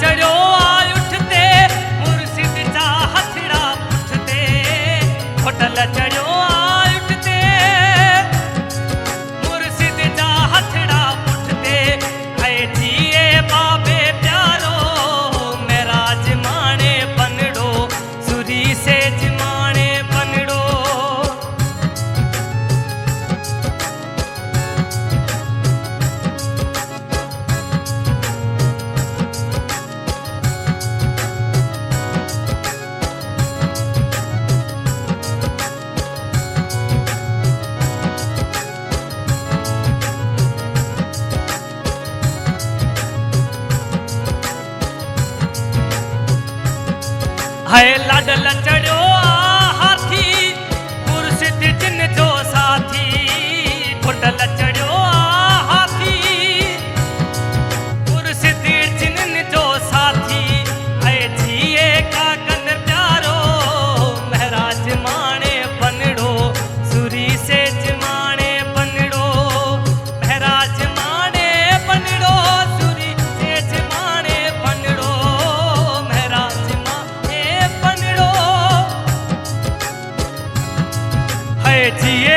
चढ़ो आ उठते मुर्शिद जा हथड़ा पुछते होटल चढ़ो आ उठते मुर्शिद जा हथड़ा पुछते है जिए बाबे प्यारो मेरा जमाने बनड़ो सुरी से जमाने बनड़ो है लाडल चढ़ो आ हाथी मुर्शिद जिन जो साथी होटल चढ़ो आ हाथी मुर्शिद जिन जो साथी है जिए का कन प्यारो महराज माने बनड़ो सुरी से जमाने बनड़ो महराज माने बनड़ो सुरी से जमाने बनड़ो महराज बनड़ो है जिए